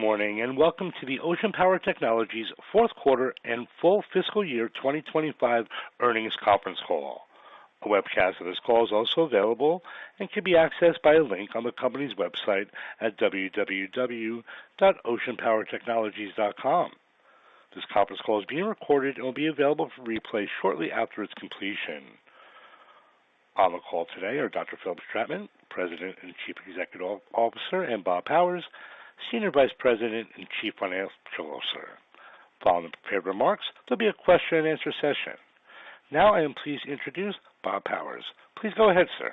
morning, and welcome to the Ocean Power Technologies fourth quarter and full fiscal year 2025 earnings conference call. A webcast of this call is also available and can be accessed by a link on the company's website at www.oceanpowertechnologies.com. This conference call is being recorded and will be available for replay shortly after its completion. On the call today are Dr. Philip Stratman, President and Chief Executive Officer, and Bob Powers, Senior Vice President and Chief Financial Officer. Following the prepared remarks, there'll be a question and answer session. Now I am pleased to introduce Bob Powers. Please go ahead, sir.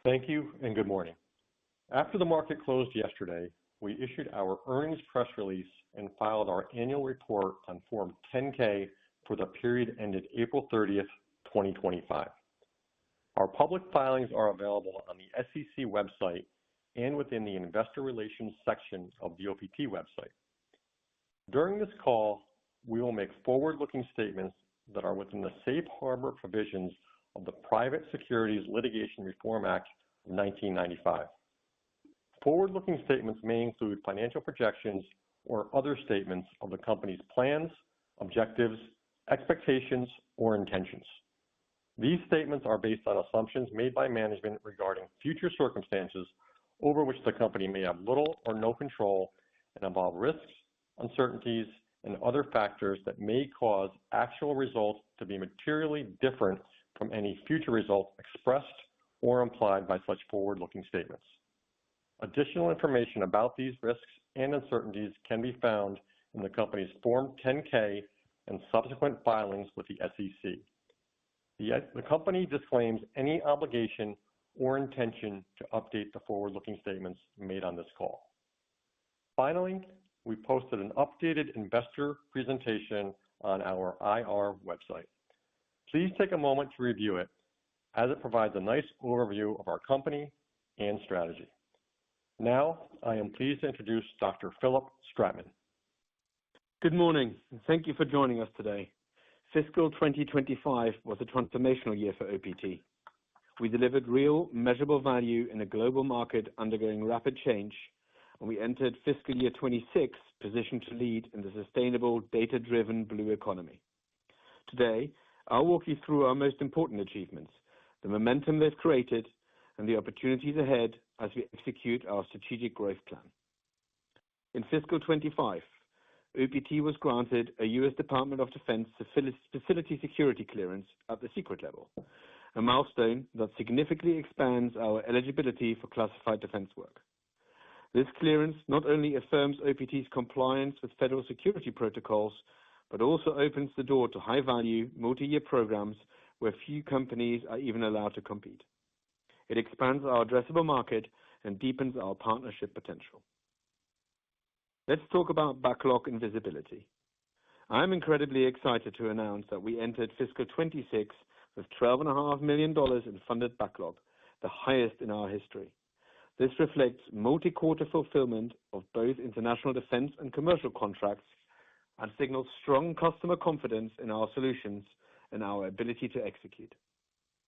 Thank you and good morning. After the market closed yesterday, we issued our earnings press release and filed our annual report on Form 10-K for the period ended April 30th, 2025. Our public filings are available on the SEC website and within the Investor Relations section of the OPT website. During this call, we will make forward-looking statements that are within the safe harbor provisions of the Private Securities Litigation Reform Act of 1995. Forward-looking statements may include financial projections or other statements of the company's plans, objectives, expectations, or intentions. These statements are based on assumptions made by management regarding future circumstances over which the company may have little or no control and involve risks, uncertainties, and other factors that may cause actual results to be materially different from any future results expressed or implied by such forward-looking statements. Additional information about these risks and uncertainties can be found in the company's Form 10-K and subsequent filings with the SEC. The company disclaims any obligation or intention to update the forward-looking statements made on this call. Finally, we posted an updated investor presentation on our IR website. Please take a moment to review it, as it provides a nice overview of our company and strategy. Now, I am pleased to introduce Dr. Philip Stratman. Good morning, and thank you for joining us today. Fiscal 2025 was a transformational year for OPT. We delivered real, measurable value in a global market undergoing rapid change, and we entered fiscal year 26 positioned to lead in the sustainable, data-driven blue economy. Today, I'll walk you through our most important achievements, the momentum they've created, and the opportunities ahead as we execute our strategic growth plan. In fiscal 25, OPT was granted a U.S. Department of Defense facility security clearance at the secret level, a milestone that significantly expands our eligibility for classified defense work. This clearance not only affirms OPT's compliance with federal security protocols, but also opens the door to high-value, multi-year programs where few companies are even allowed to compete. It expands our addressable market and deepens our partnership potential. Let's talk about backlog and visibility. I'm incredibly excited to announce that we entered fiscal 26 with $12.5 million in funded backlog, the highest in our history. This reflects multi-quarter fulfillment of both international defense and commercial contracts and signals strong customer confidence in our solutions and our ability to execute.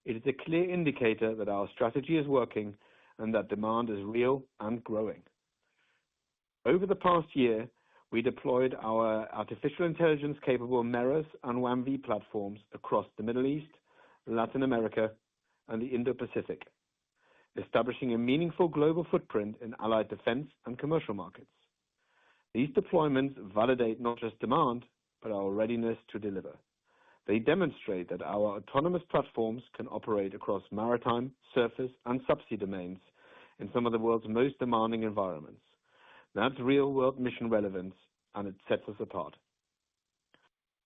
It is a clear indicator that our strategy is working and that demand is real and growing. Over the past year, we deployed our artificial intelligence-capable MERAS and WAM-V platforms across the Middle East, Latin America, and the Indo-Pacific, establishing a meaningful global footprint in allied defense and commercial markets. These deployments validate not just demand, but our readiness to deliver. They demonstrate that our autonomous platforms can operate across maritime, surface, and subsea domains in some of the world's most demanding environments. That's real-world mission relevance, and it sets us apart.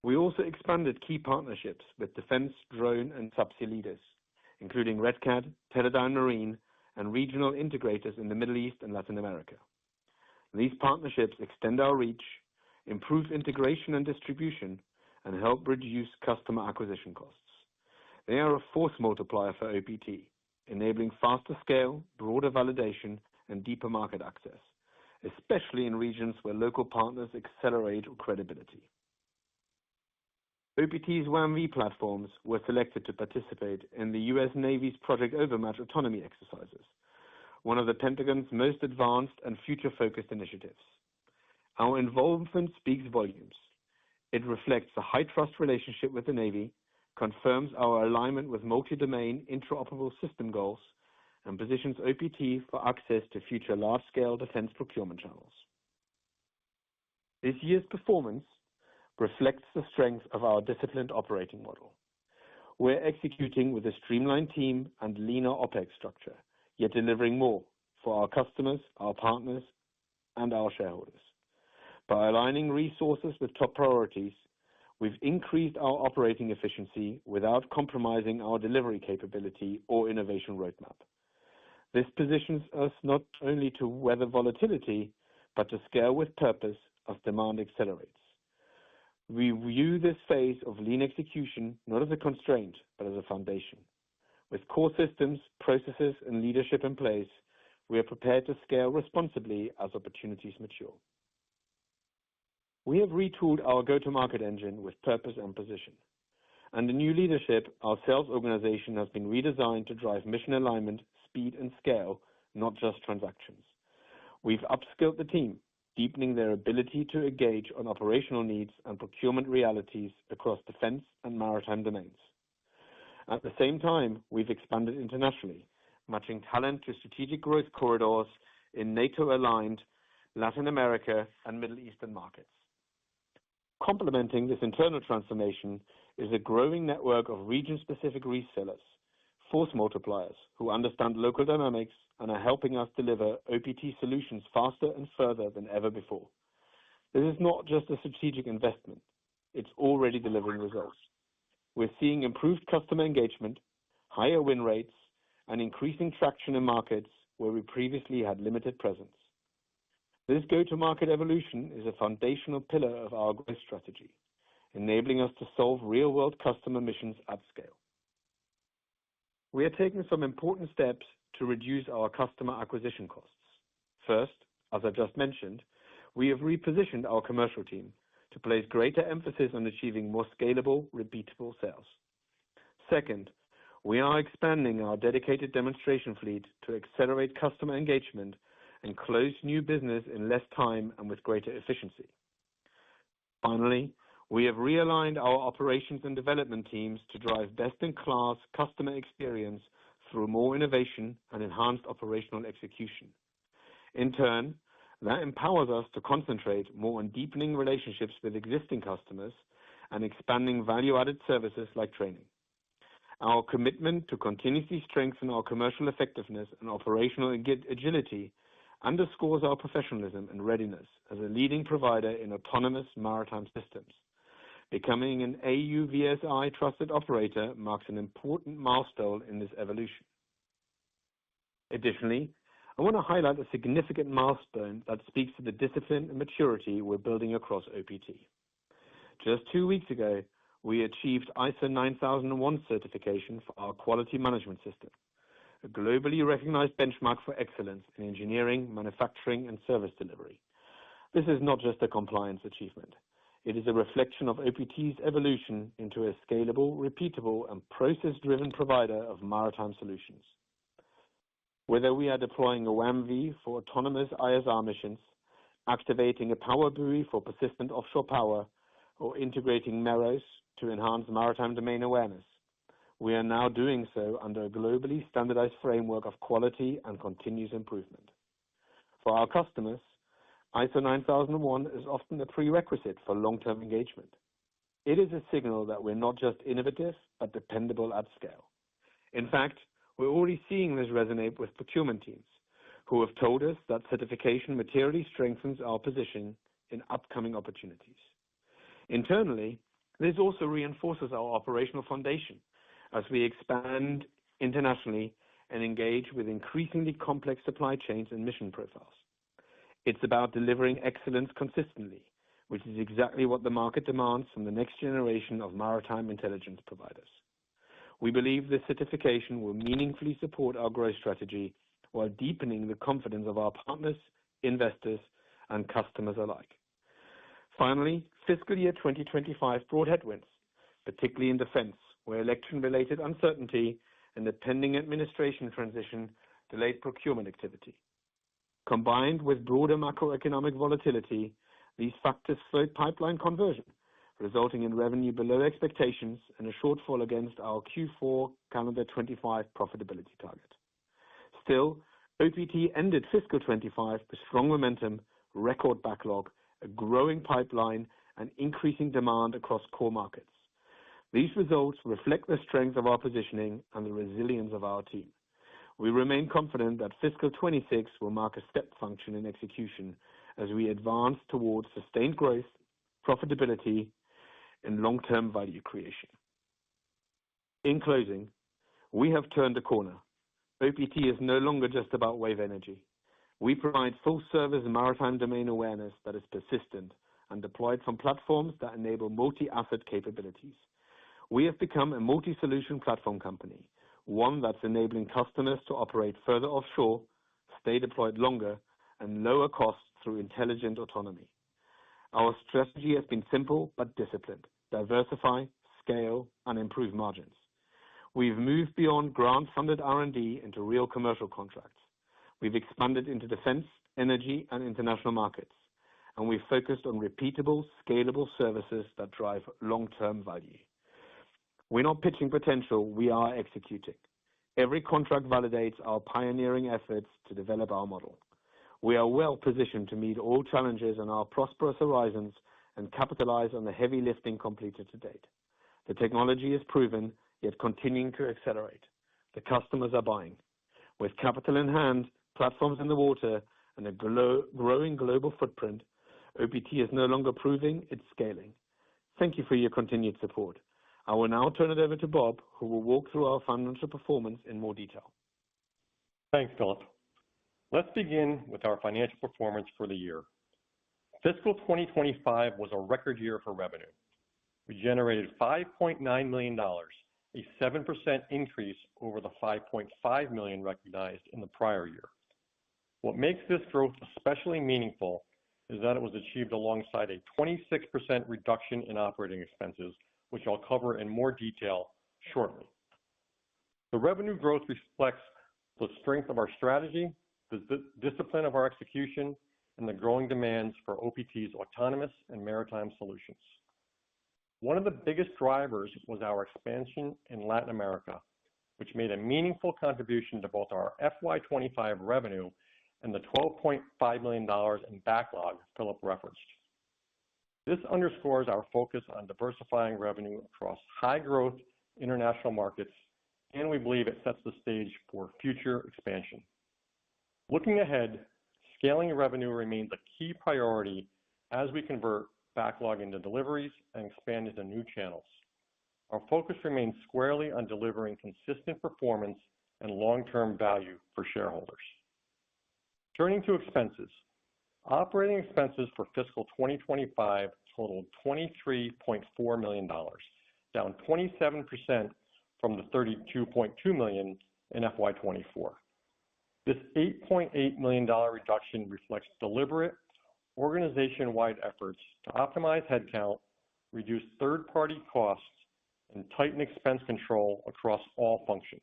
We also expanded key partnerships with defense, drone, and subsea leaders, including RedCat, Teledyne Marine, and regional integrators in the Middle East and Latin America. These partnerships extend our reach, improve integration and distribution, and help reduce customer acquisition costs. They are a force multiplier for OPT, enabling faster scale, broader validation, and deeper market access, especially in regions where local partners accelerate credibility. OPT's WAM-V platforms were selected to participate in the U.S. Navy's Project Overmatch autonomy exercises, one of the Pentagon's most advanced and future-focused initiatives. Our involvement speaks volumes. It reflects a high-trust relationship with the Navy, confirms our alignment with multi-domain interoperable system goals, and positions OPT for access to future large-scale defense procurement channels. This year's performance reflects the strength of our disciplined operating model. We're executing with a streamlined team and leaner OPEX structure, yet delivering more for our customers, our partners, and our shareholders. By aligning resources with top priorities, we've increased our operating efficiency without compromising our delivery capability or innovation roadmap. This positions us not only to weather volatility, but to scale with purpose as demand accelerates. We view this phase of lean execution not as a constraint, but as a foundation. With core systems, processes, and leadership in place, we are prepared to scale responsibly as opportunities mature. We have retooled our go-to-market engine with purpose and position. Under new leadership, our sales organization has been redesigned to drive mission alignment, speed, and scale, not just transactions. We've upskilled the team, deepening their ability to engage on operational needs and procurement realities across defense and maritime domains. At the same time, we've expanded internationally, matching talent to strategic growth corridors in NATO-aligned Latin America and Middle Eastern markets. Complementing this internal transformation is a growing network of region-specific resellers, force multipliers who understand local dynamics and are helping us deliver OPT solutions faster and further than ever before. This is not just a strategic investment. It's already delivering results. We're seeing improved customer engagement, higher win rates, and increasing traction in markets where we previously had limited presence. This go-to-market evolution is a foundational pillar of our growth strategy, enabling us to solve real-world customer missions at scale. We are taking some important steps to reduce our customer acquisition costs. First, as I just mentioned, we have repositioned our commercial team to place greater emphasis on achieving more scalable, repeatable sales. Second, we are expanding our dedicated demonstration fleet to accelerate customer engagement and close new business in less time and with greater efficiency. Finally, we have realigned our operations and development teams to drive best-in-class customer experience through more innovation and enhanced operational execution. In turn, that empowers us to concentrate more on deepening relationships with existing customers and expanding value-added services like training. Our commitment to continuously strengthen our commercial effectiveness and operational agility underscores our professionalism and readiness as a leading provider in autonomous maritime systems. Becoming an AUVSI trusted operator marks an important milestone in this evolution. Additionally, I want to highlight a significant milestone that speaks to the discipline and maturity we're building across OPT. Just 2 weeks ago, we achieved ISO 9001 certification for our quality management system, a globally recognized benchmark for excellence in engineering, manufacturing, and service delivery. This is not just a compliance achievement. It is a reflection of OPT's evolution into a scalable, repeatable, and process-driven provider of maritime solutions. Whether we are deploying a WAM-V for autonomous ISR missions, activating a power buoy for persistent offshore power, or integrating MEROS to enhance maritime domain awareness, we are now doing so under a globally standardized framework of quality and continuous improvement. For our customers, ISO 9001 is often a prerequisite for long-term engagement. It is a signal that we're not just innovative, but dependable at scale. In fact, we're already seeing this resonate with procurement teams who have told us that certification materially strengthens our position in upcoming opportunities. Internally, this also reinforces our operational foundation as we expand internationally and engage with increasingly complex supply chains and mission profiles. It's about delivering excellence consistently, which is exactly what the market demands from the next generation of maritime intelligence providers. We believe this certification will meaningfully support our growth strategy while deepening the confidence of our partners, investors, and customers alike. Finally, fiscal year 2025 brought headwinds, particularly in defense, where election-related uncertainty and the pending administration transition delayed procurement activity. Combined with broader macroeconomic volatility, these factors slowed pipeline conversion, resulting in revenue below expectations and a shortfall against our Q4 calendar 25 profitability target. Still, OPT ended fiscal 25 with strong momentum, record backlog, a growing pipeline, and increasing demand across core markets. These results reflect the strength of our positioning and the resilience of our team. We remain confident that fiscal 26 will mark a step function in execution as we advance towards sustained growth, profitability, and long-term value creation. In closing, we have turned a corner. OPT is no longer just about wave energy. We provide full-service maritime domain awareness that is persistent and deployed from platforms that enable multi-asset capabilities. We have become a multi-solution platform company, one that's enabling customers to operate further offshore, stay deployed longer, and lower costs through intelligent autonomy. Our strategy has been simple but disciplined: diversify, scale, and improve margins. We've moved beyond grant-funded R&D into real commercial contracts. We've expanded into defense, energy, and international markets, and we've focused on repeatable, scalable services that drive long-term value. We're not pitching potential, we are executing. Every contract validates our pioneering efforts to develop our model. We are well positioned to meet all challenges on our prosperous horizons and capitalize on the heavy lifting completed to date. The technology is proven, yet continuing to accelerate. The customers are buying. With capital in hand, platforms in the water, and a growing global footprint, OPT is no longer proving, it's scaling. Thank you for your continued support. I will now turn it over to Bob, who will walk through our financial performance in more detail. Thanks, Philip. Let's begin with our financial performance for the year. Fiscal 2025 was a record year for revenue. We generated $5.9 million, a 7% increase over the $5.5 million recognized in the prior year. What makes this growth especially meaningful is that it was achieved alongside a 26% reduction in operating expenses, which I'll cover in more detail shortly. The revenue growth reflects the strength of our strategy, the discipline of our execution, and the growing demands for OPT's autonomous and maritime solutions. One of the biggest drivers was our expansion in Latin America, which made a meaningful contribution to both our FY25 revenue and the $12.5 million in backlog Philip referenced. This underscores our focus on diversifying revenue across high-growth international markets, and we believe it sets the stage for future expansion. Looking ahead, scaling revenue remains a key priority as we convert backlog into deliveries and expand into new channels. Our focus remains squarely on delivering consistent performance and long-term value for shareholders. Turning to expenses, operating expenses for fiscal 2025 totaled $23.4 million, down 27% from the $32.2 million in FY24. This $8.8 million reduction reflects deliberate organization-wide efforts to optimize headcount, reduce third-party costs, and tighten expense control across all functions.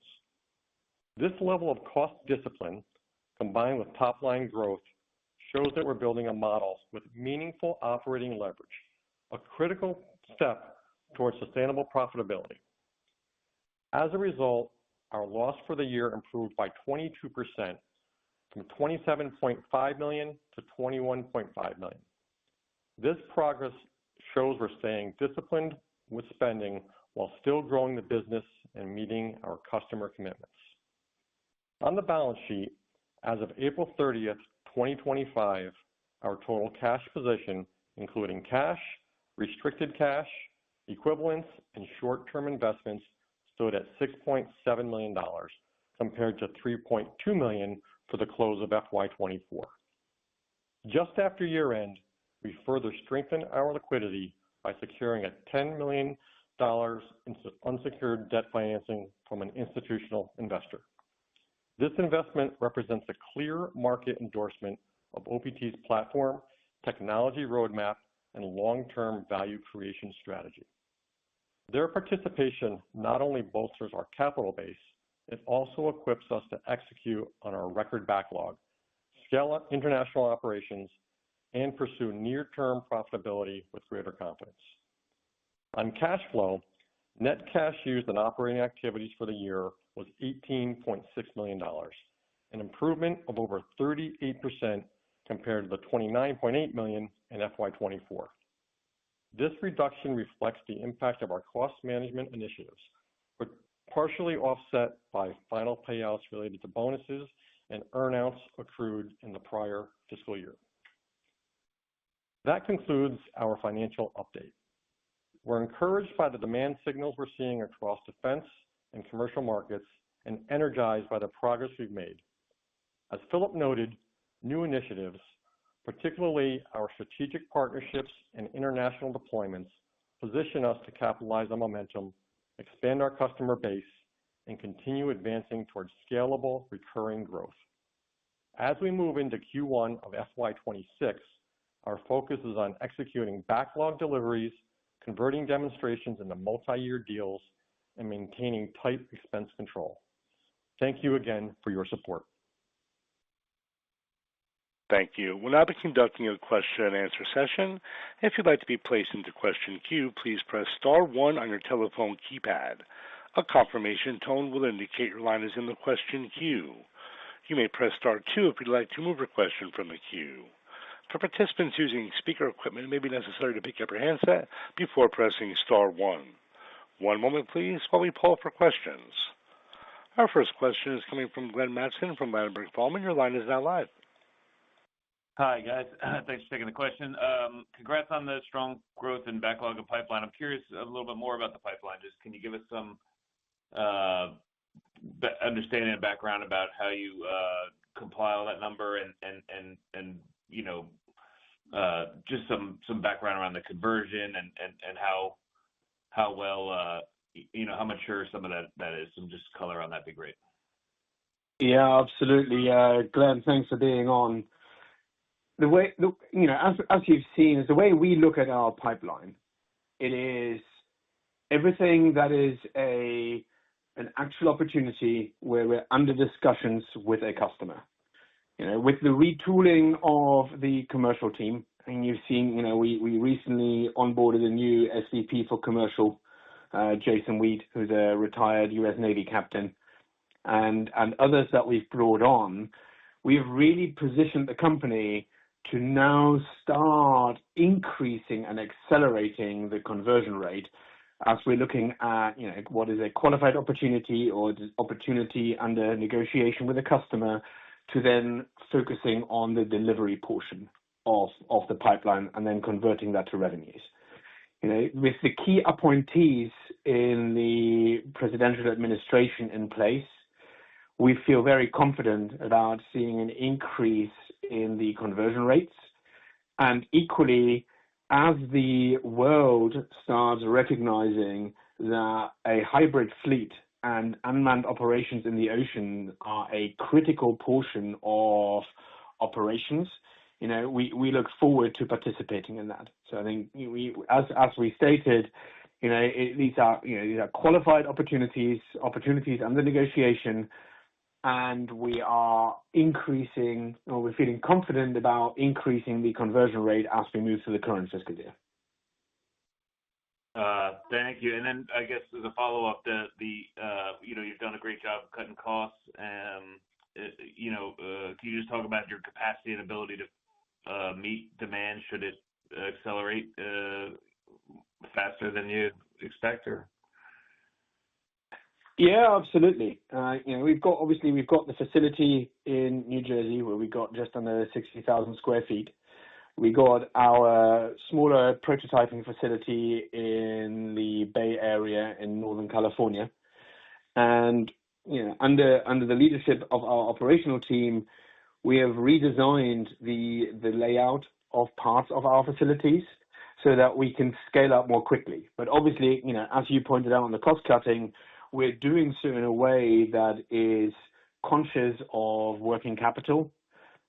This level of cost discipline, combined with top-line growth, shows that we're building a model with meaningful operating leverage, a critical step towards sustainable profitability. As a result, our loss for the year improved by 22%, from $27.5 million to $21.5 million. This progress shows we're staying disciplined with spending while still growing the business and meeting our customer commitments. On the balance sheet, as of April 30th, 2025, our total cash position, including cash, restricted cash, equivalents, and short-term investments, stood at $6.7 million, compared to $3.2 million for the close of FY24. Just after year-end, we further strengthened our liquidity by securing a $10 million in unsecured debt financing from an institutional investor. This investment represents a clear market endorsement of OPT's platform, technology roadmap, and long-term value creation strategy. Their participation not only bolsters our capital base, it also equips us to execute on our record backlog, scale up international operations, and pursue near-term profitability with greater confidence. On cash flow, net cash used in operating activities for the year was $18.6 million, an improvement of over 38% compared to the $29.8 million in FY24. This reduction reflects the impact of our cost management initiatives, but partially offset by final payouts related to bonuses and earnouts accrued in the prior fiscal year. That concludes our financial update. We're encouraged by the demand signals we're seeing across defense and commercial markets and energized by the progress we've made. As Philip noted, new initiatives, particularly our strategic partnerships and international deployments, position us to capitalize on momentum, expand our customer base, and continue advancing towards scalable, recurring growth. As we move into Q1 of FY26, our focus is on executing backlog deliveries, converting demonstrations into multi-year deals, and maintaining tight expense control. Thank you again for your support. Thank you. We'll now be conducting a question and answer session. If you'd like to be placed into question queue, please press star 1 on your telephone keypad. A confirmation tone will indicate your line is in the question queue. You may press star 2 if you'd like to move your question from the queue. For participants using speaker equipment, it may be necessary to pick up your handset before pressing star 1. One moment, please, while we poll for questions. Our first question is coming from Glenn Mattson from Ladenburg Thalmann. Your line is now live. Hi, guys. Thanks for taking the question. Congrats on the strong growth and backlog of pipeline. I'm curious a little bit more about the pipeline. Just can you give us some understanding and background about how you compile that number and you know, just some background around the conversion and how well, you know, how mature some of that is. Some just color on that'd be great. Yeah, absolutely. Glenn, thanks for being on. The way, you know, as you've seen, is the way we look at our pipeline. It is everything that is an actual opportunity where we're under discussions with a customer. You know, with the retooling of the commercial team, and you've seen, you know, we recently onboarded a new SVP for commercial, Jason Weed, who's a retired U.S. Navy captain, and others that we've brought on. We've really positioned the company to now start increasing and accelerating the conversion rate as we're looking at, you know, what is a qualified opportunity or opportunity under negotiation with a customer, to then focusing on the delivery portion of the pipeline and then converting that to revenues. You know, with the key appointees in the presidential administration in place, we feel very confident about seeing an increase in the conversion rates. And equally, as the world starts recognizing that a hybrid fleet and unmanned operations in the ocean are a critical portion of operations, you know, we look forward to participating in that. So I think as we stated, you know, these are qualified opportunities under negotiation, and we are increasing, or we're feeling confident about increasing the conversion rate as we move through the current fiscal year. Thank you. And then I guess as a follow-up, you know, you've done a great job of cutting costs. You know, can you just talk about your capacity and ability to meet demand should it accelerate faster than you expect, or? Yeah, absolutely. You know, we've got the facility in New Jersey where we got just under 60,000 square feet. We got our smaller prototyping facility in the Bay Area in Northern California. And, you know, under the leadership of our operational team, we have redesigned the layout of parts of our facilities so that we can scale up more quickly. But obviously, you know, as you pointed out on the cost cutting, we're doing so in a way that is conscious of working capital,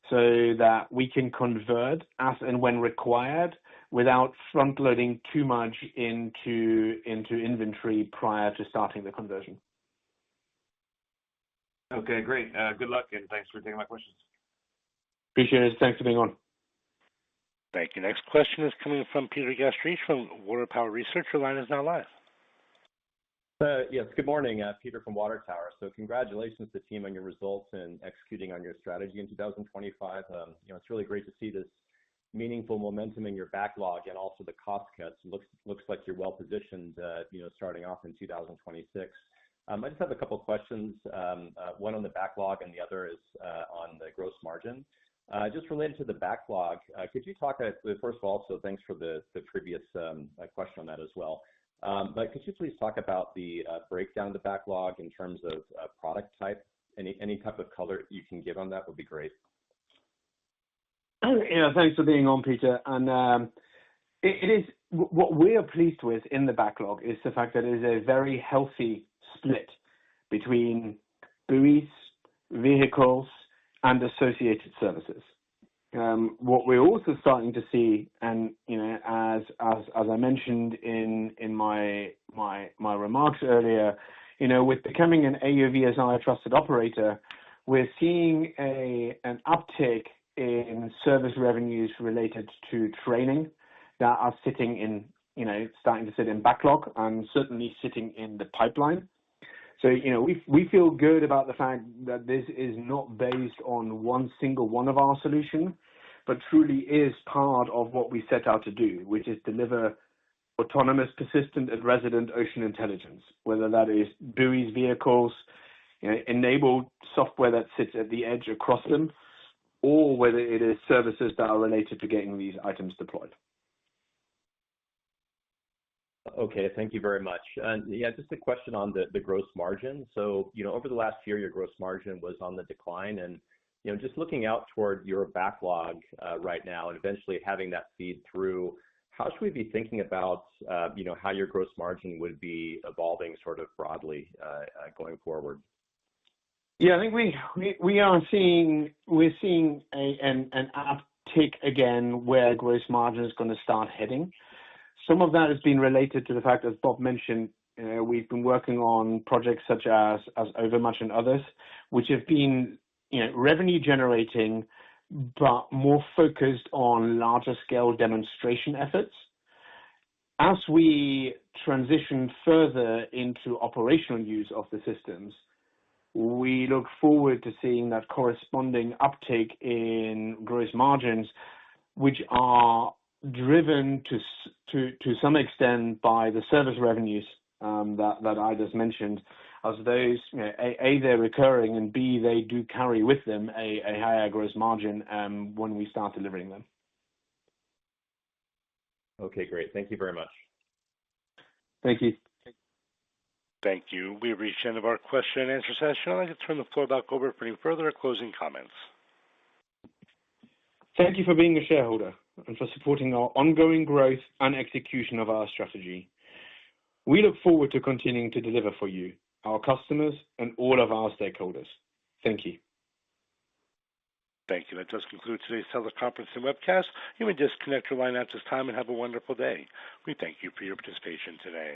so that we can convert as and when required without front loading too much into inventory prior to starting the conversion. Okay, great. Good luck, and thanks for taking my questions. Appreciate it. Thanks for being on. Thank you. Next question is coming from Peter Gastrich from Water Power Research. Your line is now live. Yes, good morning. Peter from Water Tower. So congratulations to the team on your results and executing on your strategy in 2025. It's really great to see this meaningful momentum in your backlog and also the cost cuts. Looks like you're well positioned, starting off in 2026. I just have a couple of questions, one on the backlog and the other is on the gross margin. Just related to the backlog, could you talk, first of all, so thanks for the previous question on that as well. But could you please talk about the breakdown of the backlog in terms of product type? Any type of color you can give on that would be great. Thanks for being on, Peter. And it is what we are pleased with in the backlog is the fact that it is a very healthy split between buoys, vehicles, and associated services. What we're also starting to see, and as I mentioned in my remarks earlier, with becoming an AUVSI trusted operator, we're seeing an uptick in service revenues related to training that are sitting in, starting to sit in backlog and certainly sitting in the pipeline. So, we feel good about the fact that this is not based on one single one of our solution, but truly is part of what we set out to do, which is deliver autonomous, persistent, and resident ocean intelligence, whether that is buoys, vehicles, enabled software that sits at the edge across them, or whether it is services that are related to getting these items deployed. Okay, thank you very much. Yeah, just a question on the gross margin. So, over the last year, your gross margin was on the decline, and just looking out toward your backlog right now and eventually having that feed through, how should we be thinking about, how your gross margin would be evolving sort of broadly going forward? Yeah, I think we're seeing an uptick again where gross margin is going to start heading. Some of that has been related to the fact, as Bob mentioned, we've been working on projects such as Overmatch and others, which have been revenue generating, but more focused on larger scale demonstration efforts. As we transition further into operational use of the systems, we look forward to seeing that corresponding uptake in gross margins, which are driven to some extent by the service revenues that I just mentioned, as those, A, they're recurring, and B, they do carry with them a higher gross margin when we start delivering them. Okay, great. Thank you very much. Thank you. Thank you. We've reached the end of our question and answer session. I'd like to turn the floor back over for any further closing comments. Thank you for being a shareholder and for supporting our ongoing growth and execution of our strategy. We look forward to continuing to deliver for you, our customers, and all of our stakeholders. Thank you. Thank you. That does conclude today's teleconference and webcast. You may disconnect your line at this time and have a wonderful day. We thank you for your participation today.